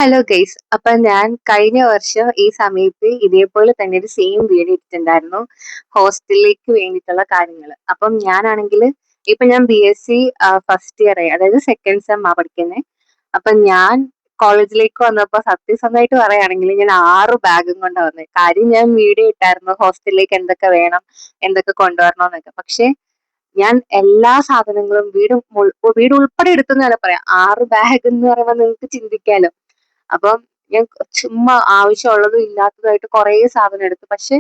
Hello guys. അപ്പൊ ഞാൻ കഴിഞ്ഞ വർഷം ഈ സമയത്ത് ഇതേപോലെ തന്നെ ഒരു സെയിം വീഡിയോ ഇട്ടിട്ടുണ്ടായിരുന്നു ഹോസ്റ്റലിലേക്ക് വേണ്ടിയിട്ടുള്ള കാര്യങ്ങൾ. അപ്പം ഞാനാണെങ്കിൽ ഇപ്പൊ ഞാൻ BSc ഫസ്റ്റ് ഇയർ ആയി, അതായത് സെക്കൻഡ് സെം ആ പഠിക്കുന്നത്. അപ്പൊ ഞാൻ കോളേജിലേക്ക് വന്നപ്പോ സത്യസന്ധമായിട്ട് പറയുകയാണെങ്കിൽ ഞാൻ 6 ബാഗും കൊണ്ടാ വന്നത്. കാര്യം ഞാൻ വീഡിയോ ഇട്ടായിരുന്നു ഹോസ്റ്റലിലേക്ക് എന്തൊക്കെ വേണം, എന്തൊക്കെ കൊണ്ടുവരണം എന്നൊക്കെ. പക്ഷെ ഞാൻ എല്ലാ സാധനങ്ങളും വീട് ഉൾപ്പെടെ എടുത്തെന്ന് തന്നെ പറയാം. 6 ബാഗ് എന്ന് പറയുമ്പോൾ നിങ്ങൾക്ക് ചിന്തിക്കാലോ. അപ്പം ഞാൻ ചുമ്മാ ആവശ്യമുള്ളതും ഇല്ലാത്തതായിട്ട് കുറേ സാധനം എടുത്തു. പക്ഷെ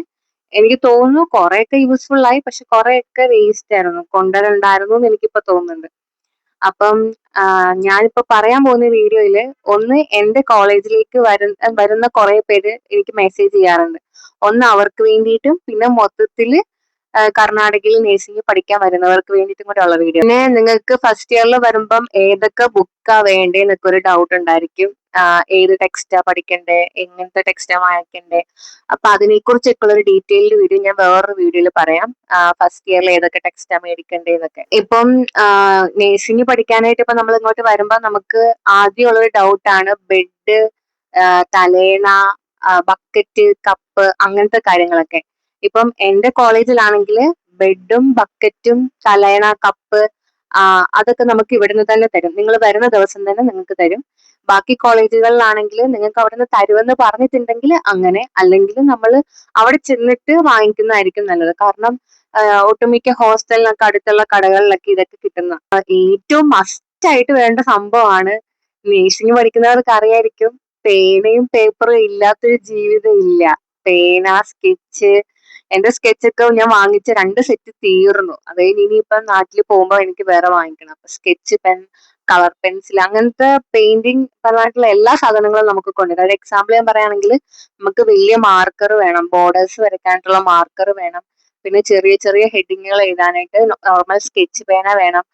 എനിക്ക് തോന്നുന്നു കുറെയൊക്കെ യൂസ്ഫുൾ ആയി, പക്ഷെ കുറെയൊക്കെ വേസ്റ്റ് ആയിരുന്നു, കൊണ്ടുവരണ്ടായിരുന്നു എന്ന് എനിക്കിപ്പോ തോന്നുന്നുണ്ട്. അപ്പം ഞാനിപ്പോ പറയാൻ പോകുന്ന വീഡിയോയില് ഒന്ന് എന്റെ കോളേജിലേക്ക് വരുന്ന കുറെ പേര് എനിക്ക് മെസ്സേജ് ചെയ്യാറുണ്ട്. ഒന്ന് അവർക്ക് വേണ്ടിയിട്ടും പിന്നെ മൊത്തത്തില് കർണാടകയിൽ നഴ്സിംഗ് പഠിക്കാൻ വരുന്നവർക്ക് വേണ്ടിയിട്ടും കൂടെ ഉള്ള വീഡിയോ. പിന്നെ നിങ്ങൾക്ക് ഫസ്റ്റ് ഇയറിൽ വരുമ്പം ഏതൊക്കെ ബുക്കാ വേണ്ടേന്നൊക്കെ ഒരു ഡൗട്ട് ഉണ്ടായിരിക്കും. ഏത് ടെക്സ്റ്റാ പഠിക്കണ്ടേ, എങ്ങനത്തെ ടെക്സ്റ്റാ വായിക്കണ്ടേ. അപ്പൊ അതിനെക്കുറിച്ചൊക്കെ ഉള്ള ഒരു ഡീറ്റെയിൽഡ് വീഡിയോ ഞാൻ വേറൊരു വീഡിയോയിൽ പറയാം. ഫസ്റ്റ് ഇയറിൽ ഏതൊക്കെ ടെക്സ്റ്റാ മേടിക്കണ്ടേന്നൊക്കെ. ഇപ്പം നേഴ്സിംഗ് പഠിക്കാനായിട്ട് ഇപ്പൊ നമ്മൾ ഇങ്ങോട്ട് വരുമ്പോ നമുക്ക് ആദ്യമുള്ള ഒരു ഡൗട്ടാണ് ബെഡ്, തലേണ, ബക്കറ്റ്, കപ്പ്, അങ്ങനത്തെ കാര്യങ്ങളൊക്കെ. ഇപ്പം എന്റെ കോളേജിലാണെങ്കിൽ ബെഡും ബക്കറ്റും തലേണ, കപ്പ് അതൊക്കെ നമുക്ക് ഇവിടുന്ന് തന്നെ തരും. നിങ്ങൾ വരുന്ന ദിവസം തന്നെ നിങ്ങൾക്ക് തരും. ബാക്കി കോളേജുകളിലാണെങ്കിൽ നിങ്ങൾക്ക് അവിടുന്ന് തരുമെന്ന് പറഞ്ഞിട്ടുണ്ടെങ്കിൽ അങ്ങനെ, അല്ലെങ്കിൽ നമ്മൾ അവിടെ ചെന്നിട്ട് വാങ്ങിക്കുന്നതായിരിക്കും നല്ലത്. കാരണം ഒട്ടുമിക്ക ഹോസ്റ്റലിനൊക്കെ അടുത്തുള്ള കടകളിലൊക്കെ ഇതൊക്കെ കിട്ടുന്ന ഏറ്റവും മസ്റ്റ് ആയിട്ട് വേണ്ട സംഭവമാണ്. നേഴ്സിംഗ് പഠിക്കുന്നവർക്ക് അറിയായിരിക്കും, പേനയും പേപ്പറും ഇല്ലാത്തൊരു ജീവിതം ഇല്ല. പേന, സ്കെച്ച്. എന്റെ സ്കെച്ചൊക്കെ ഞാൻ വാങ്ങിച്ച 2 സെറ്റ് തീർന്നു. അതായത് ഇനിയിപ്പം നാട്ടിൽ പോകുമ്പോൾ എനിക്ക് വേറെ വാങ്ങിക്കണം. അപ്പൊ സ്കെച്ച് പെൻ, കളർ പെൻസിൽ, അങ്ങനത്തെ പെയിന്റിങ് പരമായിട്ടുള്ള എല്ലാ സാധനങ്ങളും നമുക്ക് കൊണ്ടുവരാം. ഒരു എക്സാമ്പിൾ ഞാൻ പറയുകയാണെങ്കിൽ നമുക്ക് വലിയ മാർക്കർ വേണം, ബോർഡേഴ്സ് വരയ്ക്കാനായിട്ടുള്ള മാർക്കർ വേണം. പിന്നെ ചെറിയ ചെറിയ ഹെഡിങ്ങുകൾ എഴുതാനായിട്ട് നോർമൽ സ്കെച്ച് പേന വേണം.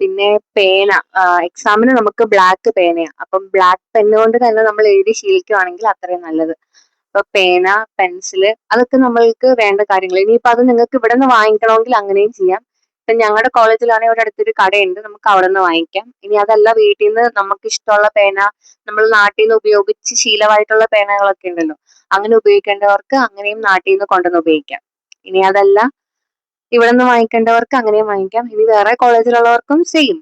പിന്നെ പേന, എക്സാമിന് നമുക്ക് ബ്ലാക്ക് പേനയാണ്. അപ്പം ബ്ലാക്ക് പെന്ന് കൊണ്ട് തന്നെ നമ്മൾ എഴുതി ശീലിക്കുകയാണെങ്കിൽ അത്രയും നല്ലത്. ഇപ്പൊ പേന, പെൻസില്, അതൊക്കെ നമ്മൾക്ക് വേണ്ട കാര്യങ്ങൾ. ഇനിയിപ്പോ അത് നിങ്ങൾക്ക് ഇവിടെ നിന്ന് വാങ്ങിക്കണമെങ്കിൽ അങ്ങനെയും ചെയ്യാം. ഇപ്പൊ ഞങ്ങളുടെ കോളേജിലാണെങ്കിൽ ഇവിടെ അടുത്തൊരു കടയുണ്ട്, നമുക്ക് അവിടെ നിന്ന് വാങ്ങിക്കാം. ഇനി അതല്ല, വീട്ടിൽ നിന്ന് നമുക്ക് ഇഷ്ടമുള്ള പേന, നമ്മൾ നാട്ടിൽ നിന്ന് ഉപയോഗിച്ച് ശീലമായിട്ടുള്ള പേനകളൊക്കെ ഉണ്ടല്ലോ, അങ്ങനെ ഉപയോഗിക്കേണ്ടവർക്ക് അങ്ങനെയും നാട്ടിൽ നിന്ന് കൊണ്ടുവന്ന് ഉപയോഗിക്കാം. ഇനി അതല്ല, ഇവിടെ നിന്ന് വാങ്ങിക്കേണ്ടവർക്ക് അങ്ങനെയും വാങ്ങിക്കാം. ഇനി വേറെ കോളേജിലുള്ളവർക്കും സെയിം,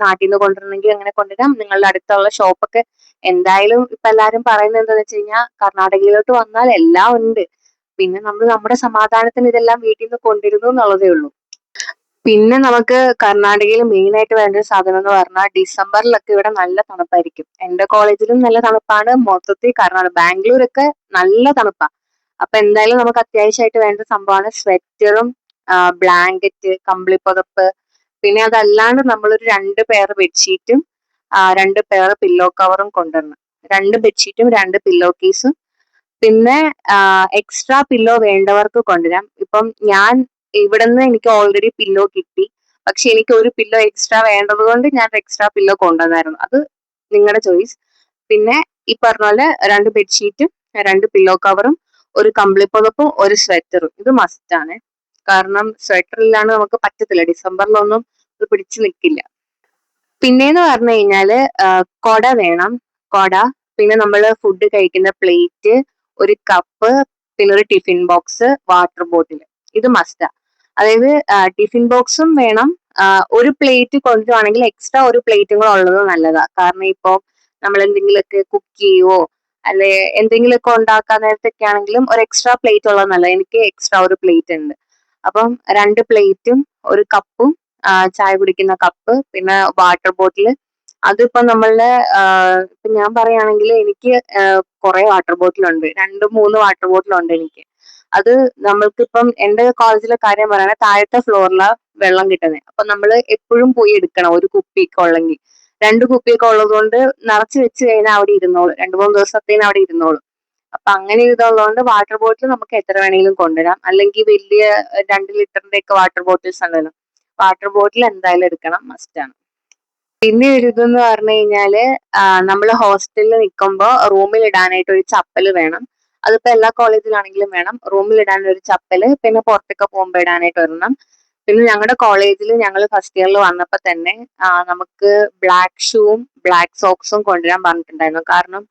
നാട്ടിൽ നിന്ന് കൊണ്ടുവരണമെങ്കിൽ അങ്ങനെ കൊണ്ടുവരാം. നിങ്ങളുടെ അടുത്തുള്ള ഷോപ്പൊക്കെ എന്തായാലും ഇപ്പൊ എല്ലാരും പറയുന്നത് എന്താണെന്ന് വെച്ച് കഴിഞ്ഞാൽ കർണാടകയിലോട്ട് വന്നാൽ എല്ലാം ഉണ്ട്. പിന്നെ നമ്മൾ നമ്മുടെ സമാധാനത്തിന് ഇതെല്ലാം വീട്ടിൽ നിന്ന് കൊണ്ടിരുന്നു എന്നുള്ളതേ ഉള്ളൂ. പിന്നെ നമുക്ക് കർണാടകയിൽ മെയിൻ ആയിട്ട് വേണ്ട ഒരു സാധനം എന്ന് പറഞ്ഞാൽ ഡിസംബറിലൊക്കെ ഇവിടെ നല്ല തണുപ്പായിരിക്കും. എന്റെ കോളേജിലും നല്ല തണുപ്പാണ്. മൊത്തത്തിൽ ബാംഗ്ലൂരൊക്കെ നല്ല തണുപ്പാണ്. അപ്പൊ എന്തായാലും നമുക്ക് അത്യാവശ്യമായിട്ട് വേണ്ട സംഭവമാണ് സ്വെറ്ററും ബ്ലാങ്കറ്റ്, കമ്പിളിപ്പുതപ്പ്. പിന്നെ അതല്ലാണ്ട് നമ്മളൊരു 2 പെയർ ബെഡ്ഷീറ്റും 2 പെയർ പില്ലോ കവറും കൊണ്ടുവരണം. 2 ബെഡ്ഷീറ്റും 2 പില്ലോ കേസും. പിന്നെ എക്സ്ട്രാ പില്ലോ വേണ്ടവർക്ക് കൊണ്ടുവരാം. ഇപ്പം ഞാൻ ഇവിടുന്ന് എനിക്ക് ഓൾറെഡി പില്ലോ കിട്ടി, പക്ഷെ എനിക്ക് ഒരു പില്ലോ എക്സ്ട്രാ വേണ്ടത് കൊണ്ട് ഞാൻ എക്സ്ട്രാ പില്ലോ കൊണ്ടുവന്നായിരുന്നു. അത് നിങ്ങളുടെ ചോയ്സ്. പിന്നെ ഈ പറഞ്ഞ പോലെ 2 ബെഡ്ഷീറ്റും 2 പില്ലോ കവറും, ഒരു കമ്പിളിപ്പുതപ്പും, ഒരു സ്വെറ്ററും. ഇത് മസ്റ്റ് ആണ്. കാരണം സ്വെറ്റർ ഇല്ലാണ്ട് നമുക്ക് പറ്റത്തില്ല, ഡിസംബറിലൊന്നും ഇത് പിടിച്ചു നിൽക്കില്ല. പിന്നെന്ന് പറഞ്ഞു കഴിഞ്ഞാല് കൊട വേണം. കൊട, പിന്നെ നമ്മൾ ഫുഡ് കഴിക്കുന്ന പ്ലേറ്റ്, ഒരു കപ്പ്, പിന്നെ ഒരു ടിഫിൻ ബോക്സ്, വാട്ടർ ബോട്ടിൽ. ഇത് മസ്റ്റാ. അതായത് ടിഫിൻ ബോക്സും വേണം. ഒരു പ്ലേറ്റ് കൊണ്ടുവാണെങ്കിൽ എക്സ്ട്രാ ഒരു പ്ലേറ്റും കൂടെ ഉള്ളത് നല്ലതാ. കാരണം ഇപ്പൊ നമ്മൾ എന്തെങ്കിലുമൊക്കെ കുക്ക് ചെയ്യുവോ അല്ലെ എന്തെങ്കിലുമൊക്കെ ഉണ്ടാക്കാൻ നേരത്തൊക്കെ ആണെങ്കിലും ഒരു എക്സ്ട്രാ പ്ലേറ്റ് ഉള്ളത് നല്ലത്. എനിക്ക് എക്സ്ട്രാ ഒരു പ്ലേറ്റ് ഉണ്ട്. അപ്പം 2 പ്ലേറ്റും ഒരു കപ്പും, ചായ കുടിക്കുന്ന കപ്പ്, പിന്നെ വാട്ടർ ബോട്ടിൽ. അതിപ്പോ നമ്മളുടെ ഇപ്പൊ ഞാൻ പറയുകയാണെങ്കിൽ എനിക്ക് കുറെ വാട്ടർ ബോട്ടിൽ ഉണ്ട്, 2-3 വാട്ടർ ബോട്ടിൽ ഉണ്ട് എനിക്ക്. അത് നമ്മൾക്കിപ്പം എന്റെ കോളേജിലെ കാര്യം പറയുകയാണെങ്കിൽ താഴത്തെ ഫ്ലോറിലാണ് വെള്ളം കിട്ടുന്നത്. അപ്പൊ നമ്മൾ എപ്പോഴും പോയി എടുക്കണം, ഒരു കുപ്പിയൊക്കെ ഉള്ളെങ്കിൽ. 2 കുപ്പിയൊക്കെ ഉള്ളത് കൊണ്ട് നിറച്ച് വെച്ച് കഴിഞ്ഞാൽ അവിടെ ഇരുന്നോളൂ, 2-3 ദിവസത്തേന് അവിടെ ഇരുന്നോളൂ. അപ്പൊ അങ്ങനെ ഇതുള്ളതുകൊണ്ട് വാട്ടർ ബോട്ടിൽ നമുക്ക് എത്ര വേണമെങ്കിലും കൊണ്ടുവരാം. അല്ലെങ്കിൽ വലിയ 2 ലിറ്ററിന്റെ ഒക്കെ വാട്ടർ ബോട്ടിൽസ് ഉണ്ടല്ലോ, വാട്ടർ ബോട്ടിൽ എന്തായാലും എടുക്കണം, മസ്റ്റ് ആണ്. പിന്നെ ഒരു ഇതെന്ന് പറഞ്ഞു കഴിഞ്ഞാല് നമ്മൾ ഹോസ്റ്റലിൽ നിൽക്കുമ്പോൾ റൂമിൽ ഇടാനായിട്ട് ഒരു ചപ്പല് വേണം. അതിപ്പോ എല്ലാ കോളേജിലാണെങ്കിലും വേണം. റൂമിൽ ഇടാൻ ഒരു ചപ്പല്, പിന്നെ പുറത്തൊക്കെ പോകുമ്പോൾ ഇടാനായിട്ട് ഒരെണ്ണം. പിന്നെ ഞങ്ങളുടെ കോളേജിൽ ഞങ്ങൾ ഫസ്റ്റ് ഇയറിൽ വന്നപ്പോൾ തന്നെ നമുക്ക് ബ്ലാക്ക് ഷൂവും ബ്ലാക്ക് സോക്സും കൊണ്ടുവരാൻ പറഞ്ഞിട്ടുണ്ടായിരുന്നു. കാരണം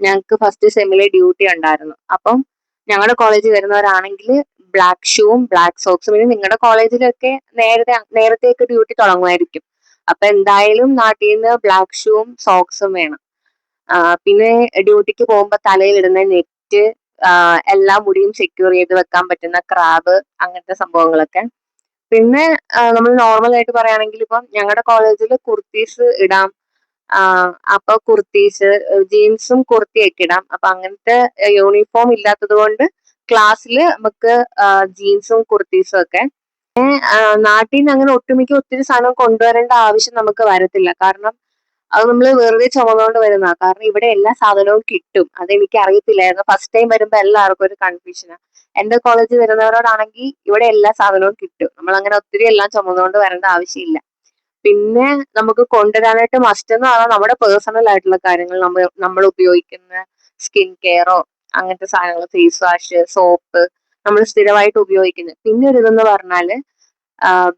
ഞങ്ങൾക്ക് ഫസ്റ്റ് സെമ്മിലെ ഡ്യൂട്ടി ഉണ്ടായിരുന്നു. അപ്പം ഞങ്ങളുടെ കോളേജിൽ വരുന്നവരാണെങ്കിൽ ബ്ലാക്ക് ഷൂവും ബ്ലാക്ക് സോക്സും, പിന്നെ നിങ്ങളുടെ കോളേജിലൊക്കെ നേരത്തെയൊക്കെ ഡ്യൂട്ടി തുടങ്ങുമായിരിക്കും. അപ്പൊ എന്തായാലും നാട്ടിൽ നിന്ന് ബ്ലാക്ക് ഷൂവും സോക്സും വേണം. പിന്നെ ഡ്യൂട്ടിക്ക് പോകുമ്പോൾ തലയിലിടുന്ന നെറ്റ്, എല്ലാ മുടിയും സെക്യൂർ ചെയ്ത് വെക്കാൻ പറ്റുന്ന ക്രാബ്, അങ്ങനത്തെ സംഭവങ്ങളൊക്കെ. പിന്നെ നമ്മൾ നോർമൽ ആയിട്ട് പറയുകയാണെങ്കിൽ ഇപ്പം ഞങ്ങളുടെ കോളേജിൽ കുർത്തീസ് ഇടാം. അപ്പൊ കുർത്തീസ്, ജീൻസും കുർത്തിയൊക്കെ ഇടാം. അപ്പൊ അങ്ങനത്തെ യൂണിഫോം ഇല്ലാത്തത് കൊണ്ട് ക്ലാസ്സിൽ നമുക്ക് ജീൻസും കുർത്തീസും ഒക്കെ. നാട്ടിൽ നിന്ന് അങ്ങനെ ഒട്ടുമിക്ക ഒത്തിരി സാധനം കൊണ്ടുവരേണ്ട ആവശ്യം നമുക്ക് വരത്തില്ല. കാരണം അത് നമ്മൾ വെറുതെ ചുമന്നുകൊണ്ട് വരുന്നതാണ്. കാരണം ഇവിടെ എല്ലാ സാധനവും കിട്ടും. അതെനിക്ക് അറിയത്തില്ലായിരുന്നു. ഫസ്റ്റ് ടൈം വരുമ്പോൾ എല്ലാവർക്കും ഒരു കൺഫ്യൂഷനാണ്. എന്റെ കോളേജിൽ വരുന്നവരോടാണെങ്കിൽ ഇവിടെ എല്ലാ സാധനവും കിട്ടും. നമ്മൾ അങ്ങനെ ഒത്തിരി എല്ലാം ചുമന്നുകൊണ്ട് വരേണ്ട ആവശ്യമില്ല. പിന്നെ നമുക്ക് കൊണ്ടുവരാനായിട്ട് മസ്റ്റ് എന്ന് പറഞ്ഞാൽ നമ്മുടെ പേഴ്സണൽ ആയിട്ടുള്ള കാര്യങ്ങൾ, നമ്മൾ ഉപയോഗിക്കുന്ന സ്കിൻ കെയറോ അങ്ങനത്തെ സാധനങ്ങൾ, ഫേസ് വാഷ്, സോപ്പ്, നമ്മൾ സ്ഥിരമായിട്ട് ഉപയോഗിക്കുന്നത്. പിന്നെ ഒരു ഇതെന്ന് പറഞ്ഞാല്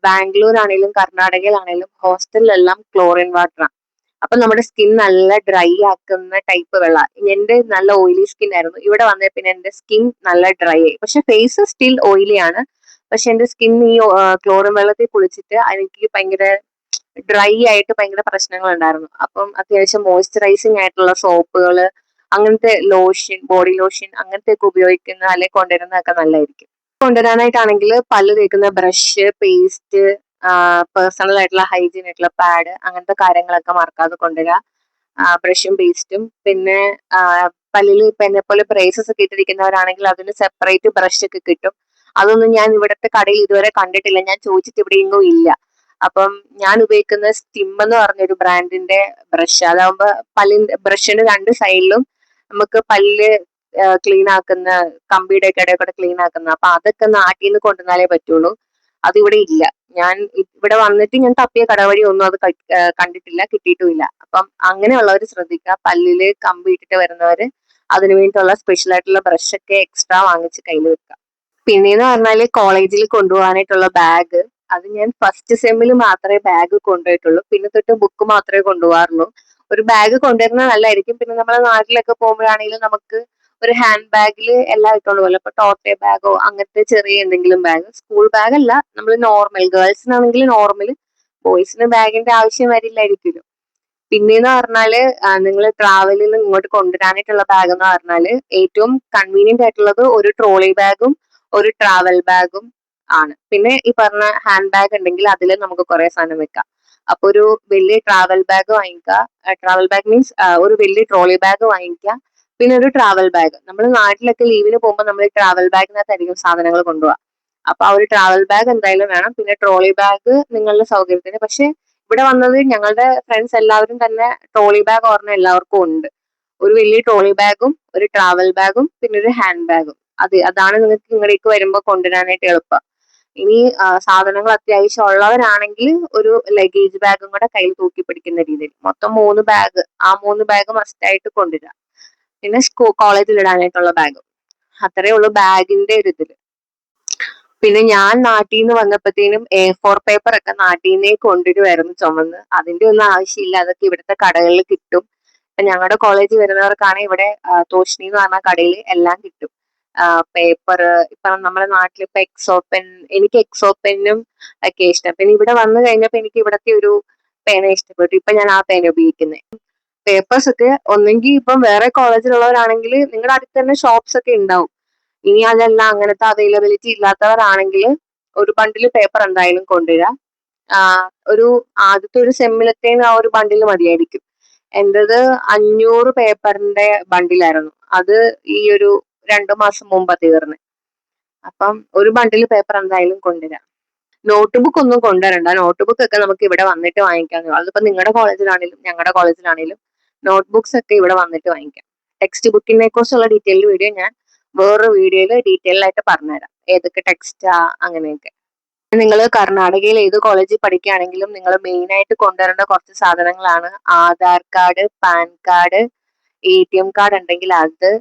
ബാംഗ്ലൂർ ആണെങ്കിലും കർണാടകയിലാണെങ്കിലും ഹോസ്റ്റലിലെല്ലാം ക്ലോറിൻ വാട്ടറാണ്. അപ്പൊ നമ്മുടെ സ്കിൻ നല്ല ഡ്രൈ ആക്കുന്ന ടൈപ്പ് വെള്ളം. എന്റെ നല്ല ഓയിലി സ്കിൻ ആയിരുന്നു. ഇവിടെ വന്നേ പിന്നെ എന്റെ സ്കിൻ നല്ല ഡ്രൈ ആയി. പക്ഷെ ഫേസ് സ്റ്റിൽ ഓയിലി ആണ്. പക്ഷെ എന്റെ സ്കിൻ ഈ ക്ലോറിൻ വെള്ളത്തിൽ കുളിച്ചിട്ട് എനിക്ക് ഭയങ്കര ഡ്രൈ ആയിട്ട് ഭയങ്കര പ്രശ്നങ്ങൾ ഉണ്ടായിരുന്നു. അപ്പം അത്യാവശ്യം മോയ്സ്ചറൈസിങ് ആയിട്ടുള്ള സോപ്പുകള്, അങ്ങനത്തെ ലോഷൻ, ബോഡി ലോഷൻ അങ്ങനത്തെ ഒക്കെ ഉപയോഗിക്കുന്ന അല്ലെങ്കിൽ കൊണ്ടുവരുന്നതൊക്കെ നല്ലതായിരിക്കും. കൊണ്ടുവരാനായിട്ടാണെങ്കിൽ പല്ല് തേക്കുന്ന ബ്രഷ്, പേസ്റ്റ്, പേഴ്സണൽ ആയിട്ടുള്ള ഹൈജീൻ ആയിട്ടുള്ള പാഡ്, അങ്ങനത്തെ കാര്യങ്ങളൊക്കെ മറക്കാതെ കൊണ്ടുവരിക. ബ്രഷും പേസ്റ്റും. പിന്നെ പല്ലിൽ ഇപ്പൊ എന്നെ പോലെ ബ്രേസസ് ഒക്കെ ഇട്ടിരിക്കുന്നവരാണെങ്കിൽ അതിന് സെപ്പറേറ്റ് ബ്രഷ് ഒക്കെ കിട്ടും. അതൊന്നും ഞാൻ ഇവിടുത്തെ കടയിൽ ഇതുവരെ കണ്ടിട്ടില്ല. ഞാൻ ചോദിച്ചിട്ട് ഇവിടെ എങ്ങും ഇല്ല. അപ്പം ഞാൻ ഉപയോഗിക്കുന്ന സ്റ്റിം എന്ന് പറഞ്ഞൊരു ബ്രാൻഡിന്റെ ബ്രഷ്. അതാകുമ്പോ പല്ലിന്റെ ബ്രഷിന് രണ്ട് സൈഡിലും നമുക്ക് പല്ല് ക്ലീൻ ആക്കുന്ന, കമ്പിയുടെ ഒക്കെ ഇടയിൽ കൂടെ ക്ലീൻ ആക്കുന്ന. അപ്പൊ അതൊക്കെ നാട്ടിൽ നിന്ന് കൊണ്ടുവന്നാലേ പറ്റുള്ളൂ. അതിവിടെ ഇല്ല. ഞാൻ ഇവിടെ വന്നിട്ട് ഞാൻ തപ്പിയ കടവഴി ഒന്നും അത് കണ്ടിട്ടില്ല, കിട്ടിയിട്ടുമില്ല. അപ്പം അങ്ങനെയുള്ളവർ ശ്രദ്ധിക്കുക. പല്ലില് കമ്പി ഇട്ടിട്ട് വരുന്നവര് അതിനു വേണ്ടിയിട്ടുള്ള സ്പെഷ്യൽ ആയിട്ടുള്ള ബ്രഷ് ഒക്കെ എക്സ്ട്രാ വാങ്ങിച്ച് കയ്യിൽ വെക്കുക. പിന്നെന്ന് പറഞ്ഞാല് കോളേജിൽ കൊണ്ടുപോകാനായിട്ടുള്ള ബാഗ്, അത് ഞാൻ ഫസ്റ്റ് സെമ്മിൽ മാത്രമേ ബാഗ് കൊണ്ടുപോയിട്ടുള്ളൂ. പിന്നെ തൊട്ട് ബുക്ക് മാത്രമേ കൊണ്ടുപോകാറുള്ളൂ. ഒരു ബാഗ് കൊണ്ടുവരുന്നത് നല്ലതായിരിക്കും. പിന്നെ നമ്മുടെ നാട്ടിലൊക്കെ പോകുമ്പോഴാണെങ്കിലും നമുക്ക് ഒരു ഹാൻഡ് ബാഗിൽ എല്ലാം ഇട്ടുകൊണ്ട് പോകല്ലോ. ഇപ്പൊ ടോട്ടെ ബാഗോ അങ്ങനത്തെ ചെറിയ എന്തെങ്കിലും ബാഗ്, സ്കൂൾ ബാഗ് അല്ല, നമ്മൾ നോർമൽ, ഗേൾസിനാണെങ്കിൽ നോർമൽ, ബോയ്സിന് ബാഗിന്റെ ആവശ്യം വരില്ലായിരിക്കുമല്ലോ. പിന്നെന്ന് പറഞ്ഞാല് നിങ്ങൾ ട്രാവലിൽ നിന്ന് ഇങ്ങോട്ട് കൊണ്ടുവരാനായിട്ടുള്ള ബാഗ് എന്ന് പറഞ്ഞാല് ഏറ്റവും കൺവീനിയന്റ് ആയിട്ടുള്ളത് ഒരു ട്രോളി ബാഗും ഒരു ട്രാവൽ ബാഗും ആണ്. പിന്നെ ഈ പറഞ്ഞ ഹാൻഡ് ബാഗ് ഉണ്ടെങ്കിൽ അതിൽ നമുക്ക് കുറെ സാധനം വെക്കാം. അപ്പൊ ഒരു വലിയ ട്രാവൽ ബാഗ് വാങ്ങിക്കുക. ട്രാവൽ ബാഗ് മീൻസ് ഒരു വലിയ ട്രോളി ബാഗ് വാങ്ങിക്കുക. പിന്നെ ഒരു ട്രാവൽ ബാഗ്. നമ്മൾ നാട്ടിലൊക്കെ ലീവിന് പോകുമ്പോൾ നമ്മൾ ട്രാവൽ ബാഗിനകത്തായിരിക്കും സാധനങ്ങൾ കൊണ്ടുപോകുക. അപ്പൊ ആ ഒരു ട്രാവൽ ബാഗ് എന്തായാലും വേണം. പിന്നെ ട്രോളി ബാഗ് നിങ്ങളുടെ സൗകര്യത്തിന്. പക്ഷെ ഇവിടെ വന്നത് ഞങ്ങളുടെ ഫ്രണ്ട്സ് എല്ലാവരും തന്നെ ട്രോളി ബാഗ് ഓർമ്മ എല്ലാവർക്കും ഉണ്ട്. ഒരു വലിയ ട്രോളി ബാഗും ഒരു ട്രാവൽ ബാഗും പിന്നെ ഒരു ഹാൻഡ് ബാഗും. അതാണ് നിങ്ങൾക്ക് ഇങ്ങടേക്ക് വരുമ്പോൾ കൊണ്ടുവരാനായിട്ട് എളുപ്പം. ഇനി സാധനങ്ങൾ അത്യാവശ്യം ഉള്ളവരാണെങ്കിൽ ഒരു ലഗേജ് ബാഗും കൂടെ കയ്യിൽ തൂക്കി പിടിക്കുന്ന രീതിയിൽ മൊത്തം 3 ബാഗ്. ആ 3 ബാഗ് മസ്റ്റ് ആയിട്ട് കൊണ്ടുവരിക. പിന്നെ കോളേജിൽ ഇടാനായിട്ടുള്ള ബാഗും. അത്രേ ഉള്ളൂ ബാഗിന്റെ ഒരു ഇതില്. പിന്നെ ഞാൻ നാട്ടിൽ നിന്ന് വന്നപ്പോഴത്തേനും A4 പേപ്പർ ഒക്കെ നാട്ടിൽ നിന്നേ കൊണ്ടുവരുമായിരുന്നു ചുമന്ന്. അതിന്റെ ഒന്നും ആവശ്യമില്ല. അതൊക്കെ ഇവിടുത്തെ കടകളിൽ കിട്ടും. ഇപ്പൊ ഞങ്ങളുടെ കോളേജിൽ വരുന്നവർക്കാണെങ്കിൽ ഇവിടെ തോഷ്ണി എന്ന് പറഞ്ഞ കടയിൽ എല്ലാം കിട്ടും. പേപ്പർ, ഇപ്പൊ നമ്മുടെ നാട്ടിൽ ഇപ്പൊ എക്സോപ്പെൻ, എനിക്ക് എക്സോപ്പെന്നും ഒക്കെ ഇഷ്ടം. പിന്നെ ഇവിടെ വന്നു കഴിഞ്ഞപ്പോ എനിക്ക് ഇവിടത്തെ ഒരു പേന ഇഷ്ടപ്പെട്ടു. ഇപ്പൊ ഞാൻ ആ പേന ഉപയോഗിക്കുന്നത്. പേപ്പേഴ്സ് ഒക്കെ ഒന്നെങ്കിൽ ഇപ്പം വേറെ കോളേജിലുള്ളവരാണെങ്കിൽ നിങ്ങളുടെ അടുത്ത് തന്നെ ഷോപ്സ് ഒക്കെ ഉണ്ടാവും. ഇനി അതല്ല അങ്ങനത്തെ അവൈലബിലിറ്റി ഇല്ലാത്തവരാണെങ്കിൽ ഒരു ബണ്ടിൽ പേപ്പർ എന്തായാലും കൊണ്ടുവരിക. ഒരു ആദ്യത്തെ ഒരു സെമ്മിലത്തേന് ആ ഒരു ബണ്ടിൽ മതിയായിരിക്കും. എന്റേത് 500 പേപ്പറിന്റെ ബണ്ടിലായിരുന്നു. അത് ഈ ഒരു 2 മാസം മുമ്പ് തീർന്ന്. അപ്പം ഒരു ബണ്ടിൽ പേപ്പർ എന്തായാലും കൊണ്ടുവരാം. നോട്ട് ബുക്ക് ഒന്നും കൊണ്ടുവരണ്ട. നോട്ട് ബുക്ക് ഒക്കെ നമുക്ക് ഇവിടെ വന്നിട്ട് വാങ്ങിക്കാം. അതിപ്പോ നിങ്ങളുടെ കോളേജിലാണെങ്കിലും ഞങ്ങളുടെ കോളേജിലാണെങ്കിലും നോട്ട് ബുക്സ് ഒക്കെ ഇവിടെ വന്നിട്ട് വാങ്ങിക്കാം. ടെക്സ്റ്റ് ബുക്കിനെ കുറിച്ചുള്ള ഡീറ്റെയിൽ വീഡിയോ ഞാൻ വേറൊരു വീഡിയോയിൽ ഡീറ്റെയിൽ ആയിട്ട് പറഞ്ഞുതരാം. ഏതൊക്കെ ടെക്സ്റ്റാ അങ്ങനെയൊക്കെ. നിങ്ങൾ കർണാടകയിൽ ഏത് കോളേജിൽ പഠിക്കുകയാണെങ്കിലും നിങ്ങൾ മെയിൻ ആയിട്ട് കൊണ്ടുവരേണ്ട കുറച്ച് സാധനങ്ങളാണ് Aadhaar card, pan card, ATM card ഉണ്ടെങ്കിൽ അത്,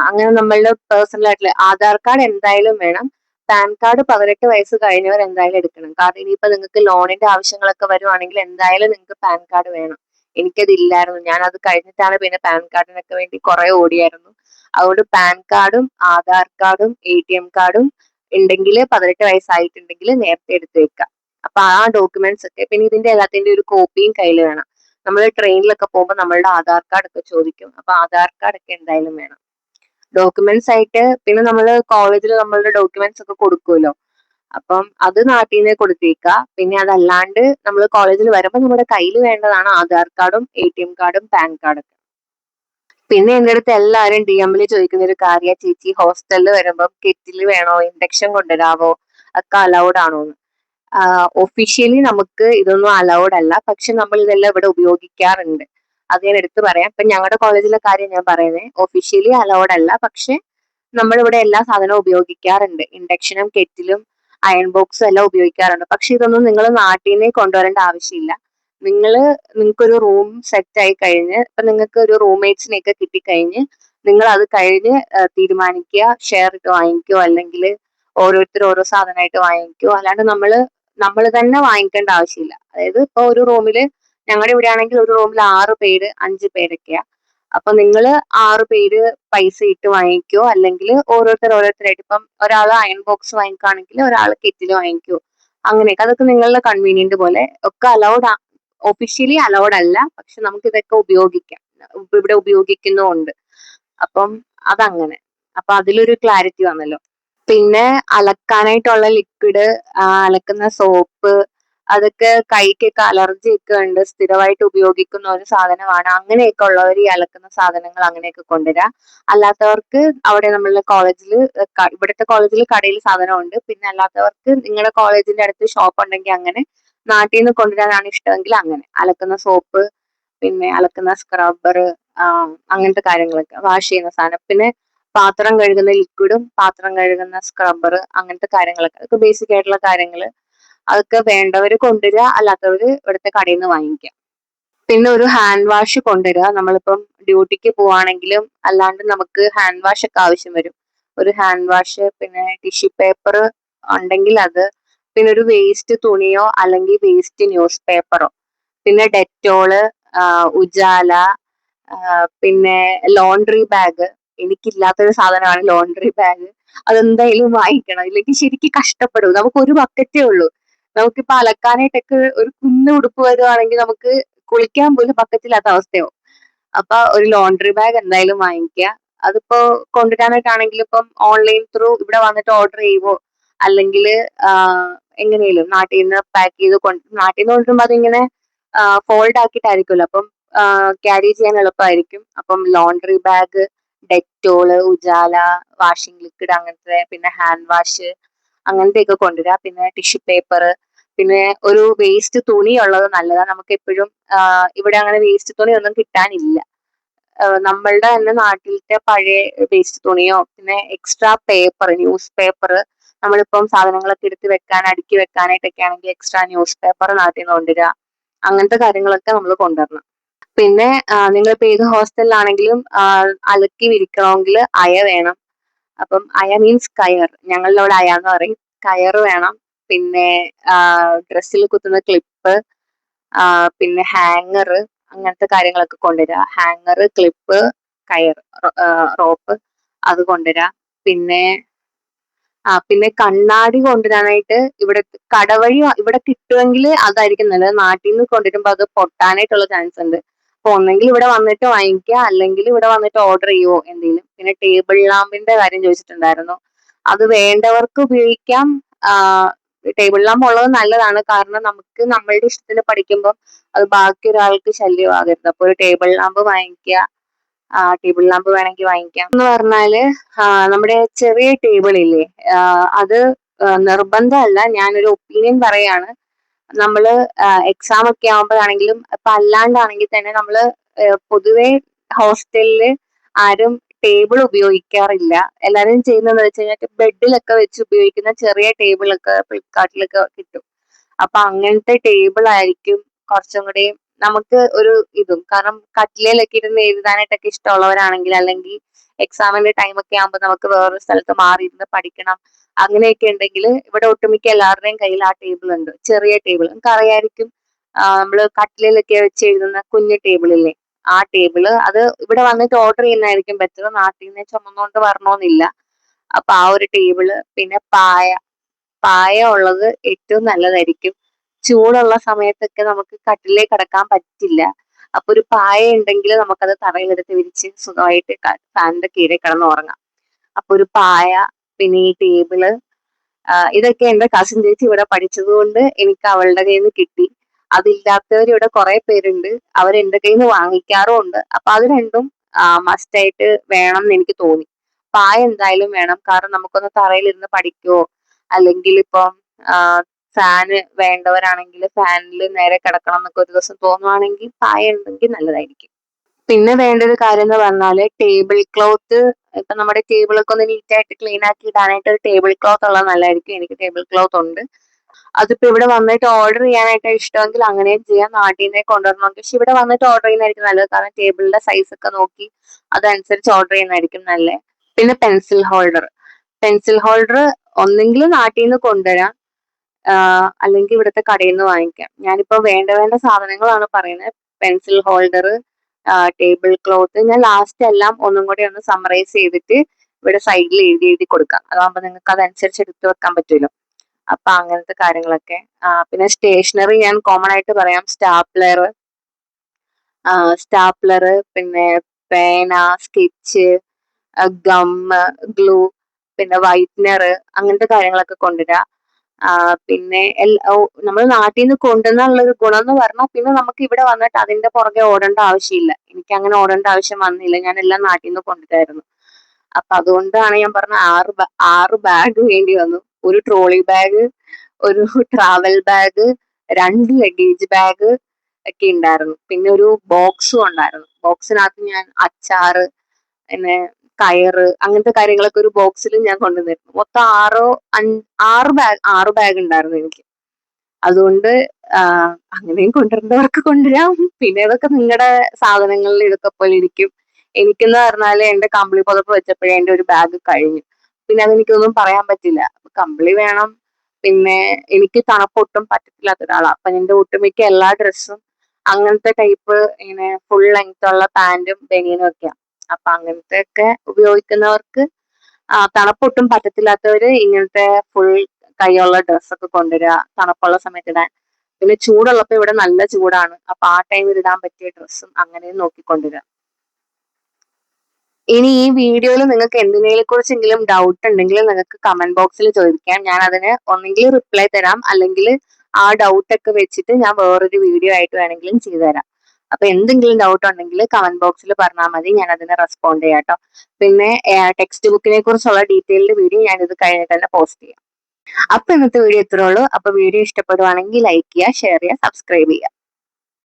അങ്ങനെ നമ്മളുടെ പേഴ്സണൽ ആയിട്ടുള്ള ആധാർ കാർഡ് എന്തായാലും വേണം. പാൻ കാർഡ് 18 വയസ്സ് കഴിഞ്ഞവർ എന്തായാലും എടുക്കണം. കാരണം ഇനിയിപ്പോ നിങ്ങൾക്ക് ലോണിന്റെ ആവശ്യങ്ങളൊക്കെ വരുവാണെങ്കിൽ എന്തായാലും നിങ്ങൾക്ക് പാൻ കാർഡ് വേണം. എനിക്കത് ഇല്ലായിരുന്നു. ഞാൻ അത് കഴിഞ്ഞിട്ടാണ് പിന്നെ പാൻ കാർഡിനൊക്കെ വേണ്ടി കുറെ ഓടിയായിരുന്നു. അതുകൊണ്ട് പാൻ കാർഡും ആധാർ കാർഡും ATM കാർഡും ഉണ്ടെങ്കിൽ 18 വയസ്സായിട്ടുണ്ടെങ്കിൽ നേരത്തെ എടുത്ത് വെക്കാം. അപ്പൊ ആ ഡോക്യുമെന്റ്സ് ഒക്കെ പിന്നെ ഇതിന്റെ എല്ലാത്തിന്റെ ഒരു കോപ്പിയും കയ്യിൽ വേണം. നമ്മൾ ട്രെയിനിലൊക്കെ പോകുമ്പോൾ നമ്മളുടെ ആധാർ കാർഡ് ഒക്കെ ചോദിക്കും. അപ്പൊ ആധാർ കാർഡ് ഒക്കെ എന്തായാലും വേണം. ഡോക്യുമെന്റ്സ് ആയിട്ട് പിന്നെ നമ്മൾ കോളേജിൽ നമ്മളുടെ ഡോക്യുമെന്റ്സ് ഒക്കെ കൊടുക്കുമല്ലോ. അപ്പം അത് നാട്ടിൽ നിന്ന് കൊടുത്തേക്കുക. പിന്നെ അതല്ലാണ്ട് നമ്മൾ കോളേജിൽ വരുമ്പോൾ നമ്മുടെ കയ്യിൽ വേണ്ടതാണ് ആധാർ കാർഡും ATM കാർഡും പാൻ കാർഡും. പിന്നെ എൻ്റെ അടുത്ത് എല്ലാവരും DM-ൽ ചോദിക്കുന്ന ഒരു കാര്യമാണ്, ചേച്ചി ഹോസ്റ്റലിൽ വരുമ്പോൾ കെറ്റിൽ വേണോ, ഇൻഡക്ഷൻ കൊണ്ടുവരാവോ, ഒക്കെ അലൗഡ് ആണോ എന്ന്. ഒഫീഷ്യലി നമുക്ക് ഇതൊന്നും അലൗഡ് അല്ല, പക്ഷെ നമ്മൾ ഇതെല്ലാം ഇവിടെ ഉപയോഗിക്കാറുണ്ട്. അത് ഞാൻ എടുത്തു പറയാം. ഇപ്പൊ ഞങ്ങളുടെ കോളേജിലെ കാര്യം ഞാൻ പറയുന്നത്, ഒഫീഷ്യലി അലൗഡ് അല്ല, പക്ഷെ നമ്മളിവിടെ എല്ലാ സാധനവും ഉപയോഗിക്കാറുണ്ട്. ഇൻഡക്ഷനും കെറ്റിലും അയൺ ബോക്സും എല്ലാം ഉപയോഗിക്കാറുണ്ട്. പക്ഷെ ഇതൊന്നും നിങ്ങൾ നാട്ടിൽ നിന്ന് കൊണ്ടുവരേണ്ട ആവശ്യമില്ല. നിങ്ങൾക്കൊരു റൂം സെറ്റ് ആയി കഴിഞ്ഞ്, ഇപ്പൊ നിങ്ങൾക്ക് ഒരു റൂംമേറ്റ്സിനെ ഒക്കെ കിട്ടിക്കഴിഞ്ഞ് നിങ്ങൾ അത് കഴിഞ്ഞ് തീരുമാനിക്കുക, ഷെയർ ഇട്ട് വാങ്ങിക്കോ, അല്ലെങ്കിൽ ഓരോരുത്തർ ഓരോ സാധനമായിട്ട് വാങ്ങിക്കോ. അല്ലാണ്ട് നമ്മൾ തന്നെ വാങ്ങിക്കേണ്ട ആവശ്യമില്ല. അതായത് ഇപ്പൊ ഒരു റൂമിൽ, ഞങ്ങളുടെ ഇവിടെ ആണെങ്കിൽ ഒരു റൂമിൽ 6 പേര് 5 പേരൊക്കെയാ. അപ്പൊ നിങ്ങൾ 6 പേര് പൈസ ഇട്ട് വാങ്ങിക്കോ, അല്ലെങ്കിൽ ഓരോരുത്തരായിട്ട്, ഇപ്പം ഒരാൾ അയൺ ബോക്സ് വാങ്ങിക്കുകയാണെങ്കിൽ ഒരാൾ കെറ്റിൽ വാങ്ങിക്കോ, അങ്ങനെയൊക്കെ. അതൊക്കെ നിങ്ങളുടെ കൺവീനിയന്റ് പോലെ. ഒക്കെ അലൗഡ്, ഒഫീഷ്യലി അലൗഡ് അല്ല, പക്ഷെ നമുക്ക് ഇതൊക്കെ ഉപയോഗിക്കാം, ഇവിടെ ഉപയോഗിക്കുന്നുമുണ്ട്. അപ്പം അതങ്ങനെ. അപ്പൊ അതിലൊരു ക്ലാരിറ്റി വന്നല്ലോ. പിന്നെ അലക്കാനായിട്ടുള്ള ലിക്വിഡ്, അലക്കുന്ന സോപ്പ്, അതൊക്കെ കൈക്കൊക്കെ അലർജി ഒക്കെ ഉണ്ട്, സ്ഥിരമായിട്ട് ഉപയോഗിക്കുന്ന ഒരു സാധനമാണ്. അങ്ങനെയൊക്കെ ഉള്ളവർ ഈ അലക്കുന്ന സാധനങ്ങൾ അങ്ങനെയൊക്കെ കൊണ്ടുവരാം. അല്ലാത്തവർക്ക് അവിടെ നമ്മളുടെ കോളേജിൽ, ഇവിടുത്തെ കോളേജിൽ കടയിൽ സാധനമുണ്ട്. പിന്നെ അല്ലാത്തവർക്ക് നിങ്ങളുടെ കോളേജിന്റെ അടുത്ത് ഷോപ്പ് ഉണ്ടെങ്കിൽ അങ്ങനെ, നാട്ടിൽ നിന്ന് കൊണ്ടുവരാനാണ് ഇഷ്ടമെങ്കിൽ അങ്ങനെ. അലക്കുന്ന സോപ്പ്, പിന്നെ അലക്കുന്ന സ്ക്രബ്ബർ, അങ്ങനത്തെ കാര്യങ്ങളൊക്കെ, വാഷ് ചെയ്യുന്ന സാധനം. പിന്നെ പാത്രം കഴുകുന്ന ലിക്വിഡും പാത്രം കഴുകുന്ന സ്ക്രബ്ബർ, അങ്ങനത്തെ കാര്യങ്ങളൊക്കെ, അതൊക്കെ ബേസിക് ആയിട്ടുള്ള കാര്യങ്ങൾ. അതൊക്കെ വേണ്ടവർ കൊണ്ടുവരിക, അല്ലാത്തവർ ഇവിടുത്തെ കടയിൽ നിന്ന് വാങ്ങിക്കാം. പിന്നെ ഒരു ഹാൻഡ് വാഷ് കൊണ്ടുവരിക. നമ്മളിപ്പം ഡ്യൂട്ടിക്ക് പോവാണെങ്കിലും അല്ലാണ്ട് നമുക്ക് ഹാൻഡ് വാഷ് ഒക്കെ ആവശ്യം വരും. ഒരു ഹാൻഡ് വാഷ്, പിന്നെ ടിഷ്യൂ പേപ്പർ ഉണ്ടെങ്കിൽ അത്, പിന്നെ ഒരു വേസ്റ്റ് തുണിയോ അല്ലെങ്കിൽ വേസ്റ്റ് ന്യൂസ് പേപ്പറോ, പിന്നെ ഡെറ്റോള്, ഉജാല, പിന്നെ ലോണ്ടറി ബാഗ്. എനിക്കില്ലാത്തൊരു സാധനമാണ് ലോണ്ടറി ബാഗ്. അതെന്തായാലും വാങ്ങിക്കണം, ഇല്ലെങ്കിൽ ശരിക്കും കഷ്ടപ്പെടും. നമുക്ക് ഒരു ബക്കറ്റേ ഉള്ളൂ. നമുക്കിപ്പോ അലക്കാനായിട്ടൊക്കെ ഒരു കുന്ന് ഉടുപ്പ് വരുവാണെങ്കിൽ നമുക്ക് കുളിക്കാൻ പോലും ബക്കറ്റില്ലാത്ത അവസ്ഥയാവും. അപ്പൊ ഒരു ലോണ്ടറി ബാഗ് എന്തായാലും വാങ്ങിക്കുക. അതിപ്പോ കൊണ്ടുവരാനായിട്ടാണെങ്കിൽ ഇപ്പം ഓൺലൈൻ ത്രൂ ഇവിടെ വന്നിട്ട് ഓർഡർ ചെയ്യുവോ, അല്ലെങ്കിൽ എങ്ങനെയും നാട്ടിൽ നിന്ന് പാക്ക് ചെയ്ത് നാട്ടിൽ നിന്ന് കൊണ്ടുവരുമ്പോൾ അതിങ്ങനെ ഫോൾഡ് ആക്കിയിട്ടായിരിക്കുമല്ലോ, അപ്പം ക്യാരി ചെയ്യാൻ എളുപ്പമായിരിക്കും. അപ്പം laundry bag, Dettol, Ujala, washing liquid അങ്ങനത്തെ, പിന്നെ ഹാൻഡ് വാഷ് അങ്ങനത്തെയൊക്കെ കൊണ്ടുവരിക. പിന്നെ ടിഷ്യൂ പേപ്പർ, പിന്നെ ഒരു വേസ്റ്റ് തുണി ഉള്ളത് നല്ലതാണ്. നമുക്ക് എപ്പോഴും ഇവിടെ അങ്ങനെ വേസ്റ്റ് തുണി ഒന്നും കിട്ടാനില്ല. നമ്മളുടെ തന്നെ നാട്ടിലത്തെ പഴയ വേസ്റ്റ് തുണിയോ, പിന്നെ എക്സ്ട്രാ പേപ്പർ, ന്യൂസ് പേപ്പർ, നമ്മളിപ്പം സാധനങ്ങളൊക്കെ എടുത്ത് വെക്കാൻ, അടുക്കി വെക്കാനായിട്ടൊക്കെ ആണെങ്കിൽ എക്സ്ട്രാ ന്യൂസ് പേപ്പർ നാട്ടിൽ നിന്ന് കൊണ്ടുവരിക. അങ്ങനത്തെ കാര്യങ്ങളൊക്കെ നമ്മൾ കൊണ്ടുവരണം. പിന്നെ നിങ്ങളിപ്പോൾ ഏത് ഹോസ്റ്റലിലാണെങ്കിലും അലക്കി വിരിക്കണമെങ്കിൽ അയ വേണം. അപ്പം അയ മീൻസ് കയർ, ഞങ്ങളുടെ അവിടെ അയ എന്ന് പറയും. കയർ വേണം. പിന്നെ ഡ്രസ്സിൽ കുത്തുന്ന ക്ലിപ്പ്, പിന്നെ ഹാങ്ങർ, അങ്ങനത്തെ കാര്യങ്ങളൊക്കെ കൊണ്ടുവരിക. ഹാങ്ങർ, ക്ലിപ്പ്, കയർ, റോപ്പ്, അത് കൊണ്ടുവരിക. പിന്നെ കണ്ണാടി കൊണ്ടുവരാനായിട്ട് ഇവിടെ കടവഴി ഇവിടെ കിട്ടുമെങ്കിൽ അതായിരിക്കും നല്ലത്. നാട്ടിൽ നിന്ന് കൊണ്ടുവരുമ്പോൾ അത് പൊട്ടാനായിട്ടുള്ള ചാൻസ് ഉണ്ട്. അപ്പൊ ഒന്നെങ്കിൽ ഇവിടെ വന്നിട്ട് വാങ്ങിക്കുക, അല്ലെങ്കിൽ ഇവിടെ വന്നിട്ട് ഓർഡർ ചെയ്യുവോ എന്തെങ്കിലും. പിന്നെ ടേബിൾ ലാമ്പിന്റെ കാര്യം ചോദിച്ചിട്ടുണ്ടായിരുന്നു. അത് വേണ്ടവർക്ക് ഉപയോഗിക്കാം. ടേബിൾ ലാമ്പ് ഉള്ളത് നല്ലതാണ്, കാരണം നമുക്ക് നമ്മളുടെ ഇഷ്ടത്തിന് പഠിക്കുമ്പോൾ അത് ബാക്കി ഒരാൾക്ക് ശല്യമാകരുത്. അപ്പൊ ഒരു ടേബിൾ ലാമ്പ് വാങ്ങിക്കുക. ടേബിൾ ലാമ്പ് വേണമെങ്കിൽ വാങ്ങിക്കാം. എന്ന് പറഞ്ഞാല് നമ്മുടെ ചെറിയ ടേബിൾ ഇല്ലേ, അത് നിർബന്ധമല്ല, ഞാനൊരു ഒപ്പീനിയൻ പറയാണ്. നമ്മള് എക്സാം ഒക്കെ ആവുമ്പോഴാണെങ്കിലും ഇപ്പൊ അല്ലാണ്ടാണെങ്കിൽ തന്നെ നമ്മള് പൊതുവെ ഹോസ്റ്റലില് ആരും ടേബിൾ ഉപയോഗിക്കാറില്ല. എല്ലാരും ചെയ്യുന്നതെന്ന് വെച്ച് കഴിഞ്ഞാൽ ബെഡിലൊക്കെ വെച്ച് ഉപയോഗിക്കുന്ന ചെറിയ ടേബിളൊക്കെ ഫ്ലിപ്കാർട്ടിലൊക്കെ കിട്ടും. അപ്പൊ അങ്ങനത്തെ ടേബിൾ ആയിരിക്കും കുറച്ചും കൂടി നമുക്ക് ഒരു ഇതും. കാരണം കട്ടിലയിലൊക്കെ ഇരുന്ന് എഴുതാനായിട്ടൊക്കെ ഇഷ്ടമുള്ളവരാണെങ്കിൽ, അല്ലെങ്കിൽ എക്സാമിന്റെ ടൈം ഒക്കെ ആകുമ്പോൾ നമുക്ക് വേറൊരു സ്ഥലത്ത് മാറി ഇരുന്ന് പഠിക്കണം, അങ്ങനെയൊക്കെ ഉണ്ടെങ്കിൽ ഇവിടെ ഒട്ടുമിക്ക എല്ലാവരുടെയും കയ്യിൽ ആ ടേബിൾ ഉണ്ട്, ചെറിയ ടേബിൾ. നിങ്ങൾക്ക് അറിയായിരിക്കും, നമ്മള് കട്ടിലൊക്കെ വെച്ച് എഴുതുന്ന കുഞ്ഞു ടേബിളില്ലേ, ആ ടേബിള് അത് ഇവിടെ വന്നിട്ട് ഓർഡർ ചെയ്യുന്നതായിരിക്കും ബെറ്റർ. നാട്ടിൽ നിന്ന് ചുമന്നുകൊണ്ട് വരണമെന്നില്ല. അപ്പൊ ആ ഒരു ടേബിള്, പിന്നെ പായ ഉള്ളത് ഏറ്റവും നല്ലതായിരിക്കും. ചൂടുള്ള സമയത്തൊക്കെ നമുക്ക് കട്ടിലേ കിടക്കാൻ പറ്റില്ല. അപ്പൊ ഒരു പായ ഉണ്ടെങ്കിൽ നമുക്കത് തറയിലെടുത്ത് വിരിച്ച് സുഖമായിട്ട് ഫാനിന്റെ കീഴെ കിടന്ന് ഉറങ്ങാം. അപ്പൊ ഒരു പായ, പിന്നെ ഈ ടേബിള്, ഇതൊക്കെ എന്റെ കസിൻ ചേച്ചി ഇവിടെ പഠിച്ചത് കൊണ്ട് എനിക്ക് അവളുടെ കയ്യിൽ നിന്ന് കിട്ടി. അതില്ലാത്തവർ ഇവിടെ കുറെ പേരുണ്ട്, അവർ എന്റെ കയ്യിൽ നിന്ന് വാങ്ങിക്കാറുമുണ്ട്. അപ്പൊ അത് രണ്ടും മസ്റ്റായിട്ട് വേണം എന്ന് എനിക്ക് തോന്നി. പായ എന്തായാലും വേണം, കാരണം നമുക്കൊന്ന് തറയിലിരുന്ന് പഠിക്കോ, അല്ലെങ്കിൽ ഇപ്പം ഫാന് വേണ്ടവരാണെങ്കിൽ ഫാനിൽ നേരെ കിടക്കണം എന്നൊക്കെ ഒരു ദിവസം തോന്നുവാണെങ്കിൽ പായ ഉണ്ടെങ്കിൽ നല്ലതായിരിക്കും. പിന്നെ വേണ്ട ഒരു കാര്യം എന്ന് പറഞ്ഞാല് ടേബിൾ ക്ലോത്ത്. ഇപ്പൊ നമ്മുടെ ടേബിളൊക്കെ ഒന്ന് നീറ്റായിട്ട് ക്ലീൻ ആക്കി ഇടാനായിട്ട് ഒരു ടേബിൾ ക്ലോത്ത് ഉള്ളത് നല്ലതായിരിക്കും. എനിക്ക് ടേബിൾ ക്ലോത്ത് ഉണ്ട്. അതിപ്പോ ഇവിടെ വന്നിട്ട് ഓർഡർ ചെയ്യാനായിട്ട് ഇഷ്ടമെങ്കിൽ അങ്ങനെയും ചെയ്യാം, നാട്ടിൽ നിന്ന് കൊണ്ടുവരണമെങ്കിൽ. പക്ഷെ ഇവിടെ വന്നിട്ട് ഓർഡർ ചെയ്യുന്നതായിരിക്കും നല്ലത്, കാരണം ടേബിളിന്റെ സൈസ് ഒക്കെ നോക്കി അതനുസരിച്ച് ഓർഡർ ചെയ്യുന്നതായിരിക്കും നല്ലത്. പിന്നെ പെൻസിൽ ഹോൾഡർ ഒന്നെങ്കിൽ നാട്ടിൽ നിന്ന് കൊണ്ടുവരാം, അല്ലെങ്കിൽ ഇവിടുത്തെ കടയിൽ നിന്ന് വാങ്ങിക്കാം. ഞാനിപ്പോ വേണ്ട സാധനങ്ങളാണ് പറയുന്നത്. Pencil holder, table cloth. ഞാൻ ലാസ്റ്റ് എല്ലാം ഒന്നും കൂടി ഒന്ന് സമ്മറൈസ് ചെയ്തിട്ട് ഇവിടെ സൈഡിൽ എഴുതി കൊടുക്കാം. അതാകുമ്പോൾ നിങ്ങൾക്ക് അതനുസരിച്ച് എടുത്തു വെക്കാൻ പറ്റുമല്ലോ. അപ്പൊ അങ്ങനത്തെ കാര്യങ്ങളൊക്കെ. പിന്നെ സ്റ്റേഷനറി ഞാൻ കോമൺ ആയിട്ട് പറയാം. സ്റ്റാപ്ലർ, പിന്നെ പേന, സ്കെച്ച്, ഗമ്മ്, ഗ്ലൂ, പിന്നെ വൈറ്റ്നർ, അങ്ങനത്തെ കാര്യങ്ങളൊക്കെ കൊണ്ടുവരിക. പിന്നെ നമ്മൾ നാട്ടിൽ നിന്ന് കൊണ്ടുവന്നുള്ള ഒരു ഗുണം എന്ന് പറഞ്ഞാൽ പിന്നെ നമുക്ക് ഇവിടെ വന്നിട്ട് അതിന്റെ പുറകെ ഓടേണ്ട ആവശ്യമില്ല. എനിക്ക് അങ്ങനെ ഓടേണ്ട ആവശ്യം വന്നില്ല, ഞാൻ എല്ലാം നാട്ടിൽ നിന്ന് കൊണ്ടുവരായിരുന്നു. അപ്പൊ അതുകൊണ്ടാണ് ഞാൻ പറഞ്ഞ 6 ബാഗ് വേണ്ടി വന്നു. ഒരു ട്രോളി ബാഗ്, ഒരു ട്രാവൽ ബാഗ്, 2 ലഗേജ് ബാഗ് ഒക്കെ ഉണ്ടായിരുന്നു. പിന്നെ ഒരു ബോക്സും ഉണ്ടായിരുന്നു. ബോക്സിനകത്ത് ഞാൻ അച്ചാറ്, പിന്നെ കയറ്, അങ്ങനത്തെ കാര്യങ്ങളൊക്കെ ഒരു ബോക്സിൽ ഞാൻ കൊണ്ടുവന്നിരുന്നു. മൊത്തം 6 ബാഗ് ഉണ്ടായിരുന്നു എനിക്ക്. അതുകൊണ്ട് അങ്ങനെയും കൊണ്ടുവരേണ്ടവർക്ക് കൊണ്ടുവരാം. പിന്നെ ഇതൊക്കെ നിങ്ങളുടെ സാധനങ്ങളിൽ ഇതൊക്കെ പോലെ ഇരിക്കും. എനിക്കെന്ന് പറഞ്ഞാല് എന്റെ കമ്പിളി പുതപ്പ് വെച്ചപ്പോഴേ എന്റെ ഒരു ബാഗ് കഴിഞ്ഞു. പിന്നെ അതെനിക്കൊന്നും പറയാൻ പറ്റില്ല. കമ്പിളി വേണം. പിന്നെ എനിക്ക് തണുപ്പൊട്ടും പറ്റത്തില്ലാത്ത ഒരാളാണ്. അപ്പൊ എന്റെ ഒട്ടുമിക്ക എല്ലാ ഡ്രസ്സും അങ്ങനത്തെ ടൈപ്പ്, ഇങ്ങനെ ഫുൾ ലെങ്ത് ഉള്ള പാന്റും ബനിയനും ഒക്കെയാണ്. അപ്പൊ അങ്ങനത്തെ ഒക്കെ ഉപയോഗിക്കുന്നവർക്ക്, തണുപ്പൊട്ടും പറ്റത്തില്ലാത്തവര് ഇങ്ങനത്തെ ഫുൾ കൈയുള്ള ഡ്രസ്സൊക്കെ കൊണ്ടുവരിക, തണുപ്പുള്ള സമയത്ത് ഇടാൻ. പിന്നെ ചൂടുള്ളപ്പോ ഇവിടെ നല്ല ചൂടാണ്, അപ്പൊ ആ ടൈമിൽ ഇടാൻ പറ്റിയ ഡ്രസ്സും അങ്ങനെയും നോക്കിക്കൊണ്ടുവരിക. ഇനി ഈ വീഡിയോയിൽ നിങ്ങൾക്ക് എന്തിനേലും കുറിച്ചെങ്കിലും ഡൗട്ട് ഉണ്ടെങ്കിൽ നിങ്ങൾക്ക് കമന്റ് ബോക്സിൽ ചോദിക്കാം. ഞാൻ അതിന് ഒന്നെങ്കിൽ റിപ്ലൈ തരാം, അല്ലെങ്കിൽ ആ ഡൗട്ട് ഒക്കെ വെച്ചിട്ട് ഞാൻ വേറൊരു വീഡിയോ ആയിട്ട് വേണമെങ്കിലും ചെയ്തു തരാം. അപ്പൊ എന്തെങ്കിലും ഡൗട്ട് ഉണ്ടെങ്കിൽ കമന്റ് ബോക്സിൽ പറഞ്ഞാൽ മതി, ഞാൻ അതിന് റെസ്പോണ്ട് ചെയ്യാം കേട്ടോ. പിന്നെ ടെക്സ്റ്റ് ബുക്കിനെ കുറിച്ചുള്ള ഡീറ്റെയിൽഡ് വീഡിയോ ഞാൻ ഇത് കഴിഞ്ഞിട്ട് തന്നെ പോസ്റ്റ് ചെയ്യാം. അപ്പൊ ഇന്നത്തെ വീഡിയോ ഇത്രേ ഉള്ളൂ. അപ്പൊ വീഡിയോ ഇഷ്ടപ്പെടുവാണെങ്കിൽ ലൈക്ക് ചെയ്യുക, ഷെയർ ചെയ്യുക, സബ്സ്ക്രൈബ് ചെയ്യുക.